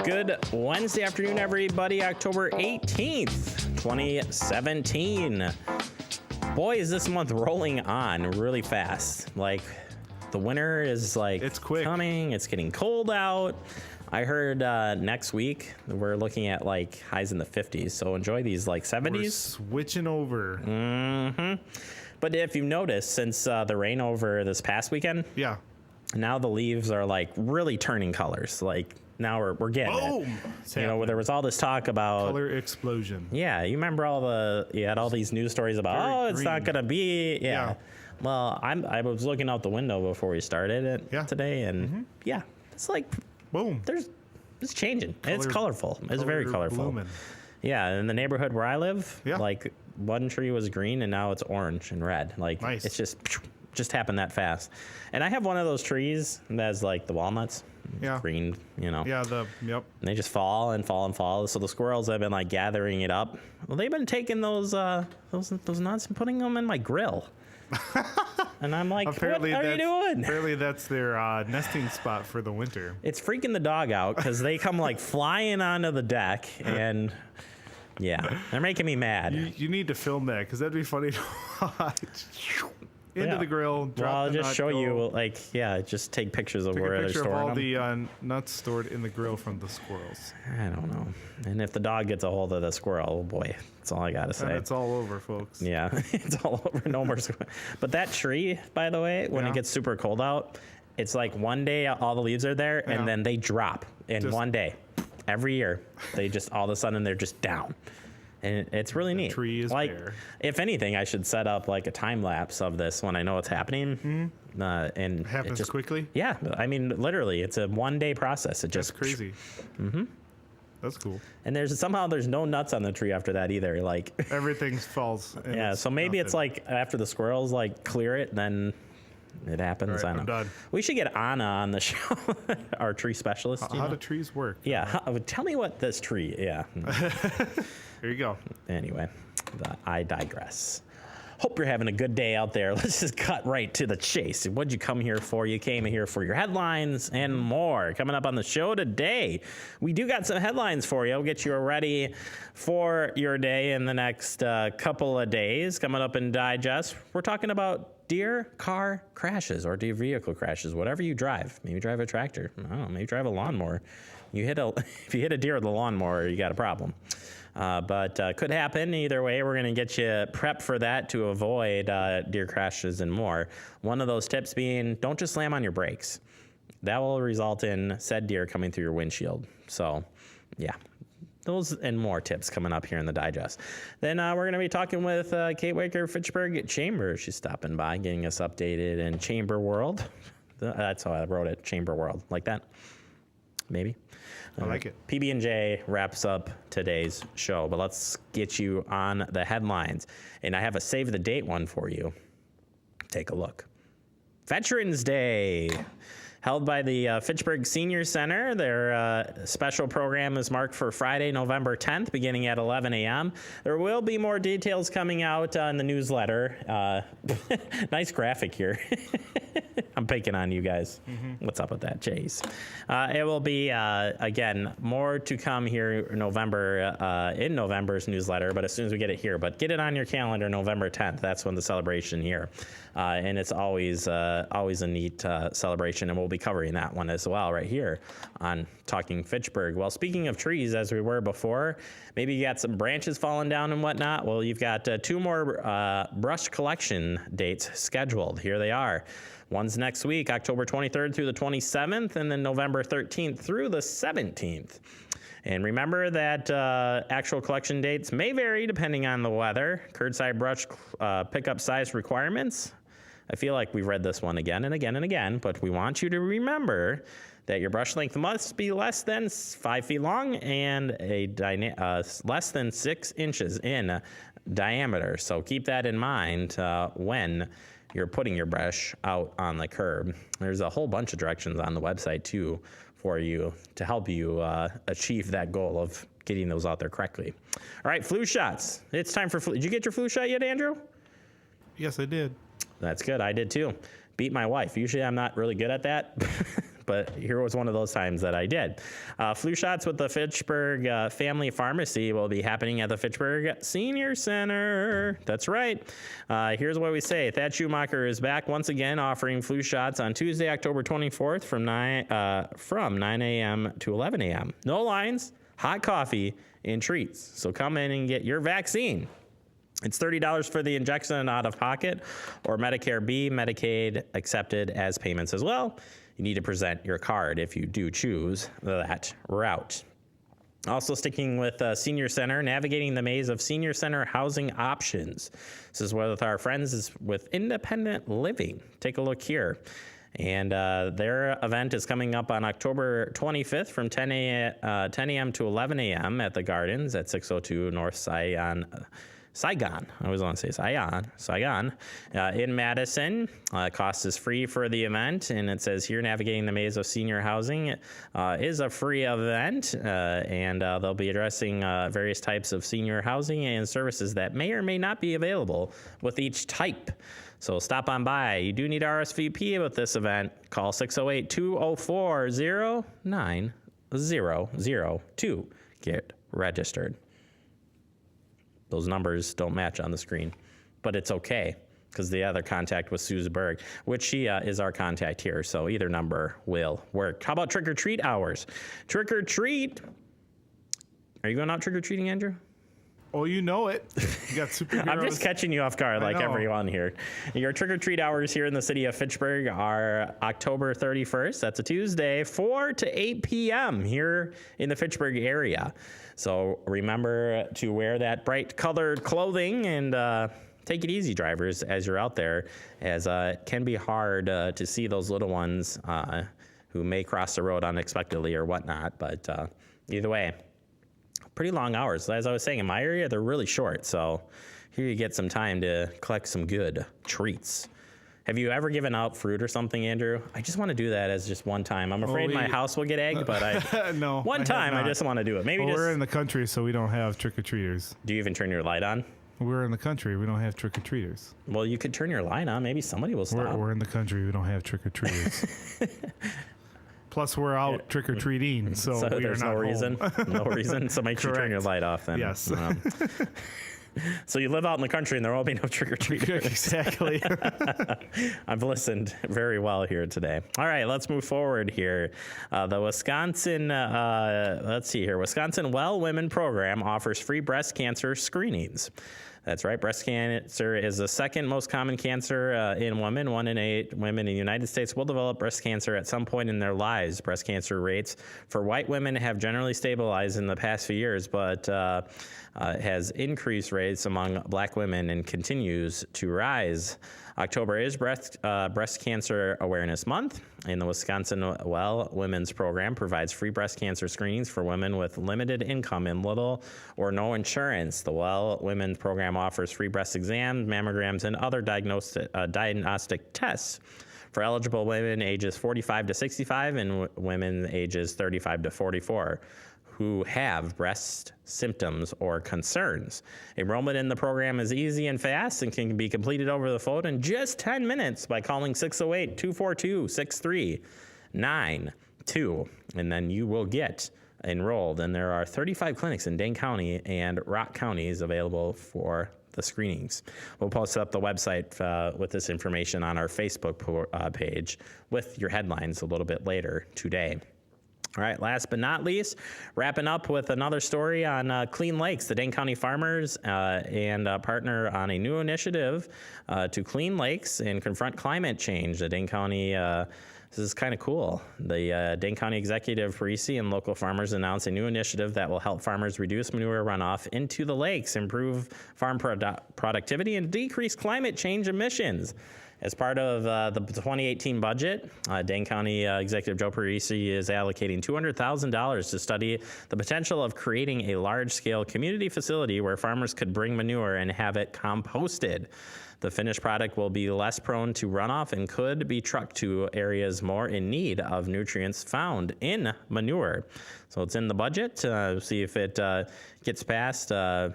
Good Wednesday afternoon, everybody. October 18th, 2017. Boy, is this month rolling on really fast. Like, the winter is like It's quick. coming. It's getting cold out. I heard next week we're looking at like highs in the 50s. So enjoy these like 70s. We're switching over. But if you've noticed, since the rain over this past weekend, Yeah. now the leaves are like really turning colors. Like now we're getting Boom! it. It's You know, happening. there was all this talk about Color explosion. Yeah, you remember you had all these news stories about, Very it's not green. gonna be, Yeah. Well, I was looking out the window before we started it Yeah. today, and yeah, it's like Boom. it's changing. It's Color- colorful. It's very Color colorful. blooming. Yeah, in the neighborhood where I live, Yeah. like one tree was green and now it's orange and red. Like Nice. it's just happened that fast. And I have one of those trees that's like the walnuts, Yeah. green, you know. Yeah, yep. And they just fall and fall and fall. So the squirrels have been like gathering it up. Well, they've been taking those nuts and putting them in my grill. And I'm like, what are you doing? Apparently that's their nesting spot for the winter. It's freaking the dog out because they come like flying onto the deck, and yeah, they're making me mad. You need to film that because that'd be funny to watch. Into Yeah. the grill, Well, drop I'll the just nut, show go. you, like, yeah, just take pictures of Take where a they're picture of storing all them. the nuts stored in the grill from the squirrels. I don't know. And if the dog gets a hold of the squirrel, oh boy, that's all I gotta And say. it's all over, folks. Yeah, it's all over. No more. But that tree, by the way, when Yeah. it gets super cold out, it's like one day all the leaves are there, Yeah. and then they drop in Just- one day. Every year, they just all of a sudden they're just down, and it's really neat. tree is like, bare. if anything, I should set up like a time lapse of this when I know it's happening. And it Happens just quickly. Yeah, I mean, literally, it's a one-day process. It That's just crazy. That's cool. And there's no nuts on the tree after that either. Like, Everything falls. and yeah, so maybe it's nothing. like after the squirrels like clear it, then it happens. All right, I I'm don't know. done. We should get Anna on the show, our tree specialist. you How know? do trees work? Yeah, tell me what this tree. Yeah. Here you go. Anyway, I digress. Hope you're having a good day out there. Let's just cut right to the chase. What'd you come here for? You came here for your headlines and more. Coming up on the show today, we do got some headlines for you. We'll get you ready for your day in the next couple of days. Coming up in Digest, we're talking about deer car crashes or deer vehicle crashes, whatever you drive. Maybe drive a tractor. I don't know, maybe drive a lawnmower. If you hit a deer with a lawnmower, you got a problem. But could happen either way. We're going to get you prepped for that to avoid deer crashes and more. One of those tips being, don't just slam on your brakes. That will result in said deer coming through your windshield. So, yeah. Those and more tips coming up here in the Digest. Then we're going to be talking with Kate Waker, Fitchburg Chamber. She's stopping by, getting us updated in Chamber World. That's how I wrote it, Chamber World. Like that? Maybe. I like it. PB&J wraps up today's show, but let's get you on the headlines. And I have a save the date one for you. Take a look. Veterans Day, held by the Fitchburg Senior Center. Their special program is marked for Friday, November 10th, beginning at 11 a.m. There will be more details coming out in the newsletter. Nice graphic here. I'm picking on you guys. What's up with that, Chase? It will be, again, more to come here in November's newsletter, but as soon as we get it here. But get it on your calendar, November 10th. That's when the celebration here. And it's always a neat celebration, and we'll be covering that one as well right here on Talking Fitchburg. Well, speaking of trees, as we were before, maybe you got some branches falling down and whatnot. Well, you've got two more brush collection dates scheduled. Here they are. One's next week, October 23rd through the 27th, and then November 13th through the 17th. And remember that actual collection dates may vary depending on the weather. Curbside brush pickup size requirements. I feel like we've read this one again and again and again, but we want you to remember that your brush length must be less than 5 feet long and less than 6 inches in diameter. So keep that in mind when you're putting your brush out on the curb. There's a whole bunch of directions on the website too for you to help you achieve that goal of getting those out there correctly. All right, flu shots. It's time for flu. Did you get your flu shot yet, Andrew? Yes, I did. That's good. I did too. Beat my wife. Usually I'm not really good at that, but here was one of those times that I did. Flu shots with the Fitchburg Family Pharmacy will be happening at the Fitchburg Senior Center. That's right. Here's what we say. Thad Schumacher is back once again offering flu shots on Tuesday, October 24th from 9 a.m. to 11 a.m. No lines, hot coffee, and treats. So come in and get your vaccine. It's $30 for the injection out of pocket, or Medicare B, Medicaid accepted as payments as well. You need to present your card if you do choose that route. Also sticking with Senior Center, navigating the maze of Senior Center housing options. This is with our friends with Independent Living. Take a look here. And their event is coming up on October 25th from 10 a.m. to 11 a.m. at the Gardens at 602 North Saigon. I always want to say Saigon, in Madison. Cost is free for the event, and it says here, navigating the maze of senior housing is a free event, and they'll be addressing various types of senior housing and services that may or may not be available with each type. So stop on by. You do need RSVP with this event. Call 608-204-0900 to get registered. Those numbers don't match on the screen, but it's okay because the other contact was Suze Berg, which she is our contact here. So either number will work. How about trick or treat hours? Trick or treat. Are you going out trick or treating, Andrew? Oh, you know it. You got superheroes. I'm just catching you off guard like everyone here. Your trick or treat hours here in the city of Fitchburg are October 31st. That's a Tuesday, 4 to 8 p.m. here in the Fitchburg area. So remember to wear that bright colored clothing and take it easy, drivers, as you're out there, as it can be hard to see those little ones who may cross the road unexpectedly or whatnot. But either way, pretty long hours. As I was saying, in my area, they're really short. So here you get some time to collect some good treats. Have you ever given out fruit or something, Andrew? I just want to do that as just one time. I'm afraid my house will get egged, but no, one time I just want to do it. Maybe we're in the country, so we don't have trick-or-treaters. Do you even turn your light on? We're in the country. We don't have trick-or-treaters. Well, you could turn your light on. Maybe somebody will stop. We're in the country. We don't have trick-or-treaters. Plus, we're out trick-or-treating, so we there's are not no reason. No reason. So make sure you turn your light off then. Yes. So you live out in the country and there won't be no trick-or-treaters. Exactly. I've listened very well here today. All right, let's move forward here. The Wisconsin, let's see here. Wisconsin Well Women Program offers free breast cancer screenings. That's right. Breast cancer is the second most common cancer in women. 1 in 8 women in the United States will develop breast cancer at some point in their lives. Breast cancer rates for white women have generally stabilized in the past few years, but has increased rates among black women and continues to rise. October is Breast Cancer Awareness Month, and the Wisconsin Well Women's Program provides free breast cancer screenings for women with limited income and little or no insurance. The Well Women's Program offers free breast exams, mammograms, and other diagnostic tests for eligible women ages 45 to 65 and women ages 35 to 44. Who have breast symptoms or concerns. Enrollment in the program is easy and fast and can be completed over the phone in just 10 minutes by calling 608-242-6392. And then you will get enrolled. And there are 35 clinics in Dane County and Rock Counties available for the screenings. We'll post up the website with this information on our Facebook page with your headlines a little bit later today. All right, last but not least, wrapping up with another story on Clean Lakes. The Dane County farmers and partner on a new initiative to clean lakes and confront climate change. The Dane County, this is kind of cool. The Dane County Executive Parisi and local farmers announced a new initiative that will help farmers reduce manure runoff into the lakes, improve farm productivity, and decrease climate change emissions. As part of the 2018 budget, Dane County Executive Joe Parisi is allocating $200,000 to study the potential of creating a large-scale community facility where farmers could bring manure and have it composted. The finished product will be less prone to runoff and could be trucked to areas more in need of nutrients found in manure. So it's in the budget. See if it gets passed. I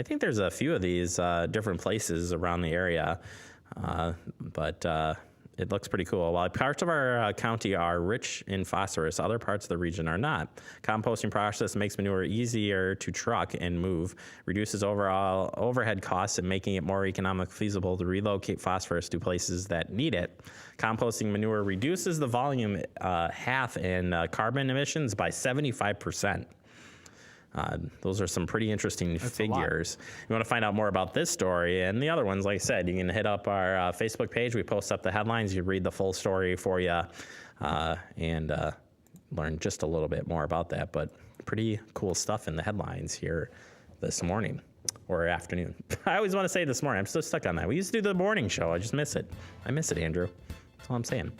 think there's a few of these different places around the area. But it looks pretty cool. While parts of our county are rich in phosphorus, other parts of the region are not. Composting process makes manure easier to truck and move, reduces overall overhead costs, and making it more economic feasible to relocate phosphorus to places that need it. Composting manure reduces the volume half and carbon emissions by 75%. Those are some pretty interesting figures. You want to find out more about this story and the other ones, like I said, you can hit up our Facebook page. We post up the headlines. You read the full story for you and learn just a little bit more about that. But pretty cool stuff in the headlines here this morning or afternoon. I always want to say this morning. I'm still stuck on that. We used to do the morning show. I just miss it. I miss it, Andrew. That's all I'm saying.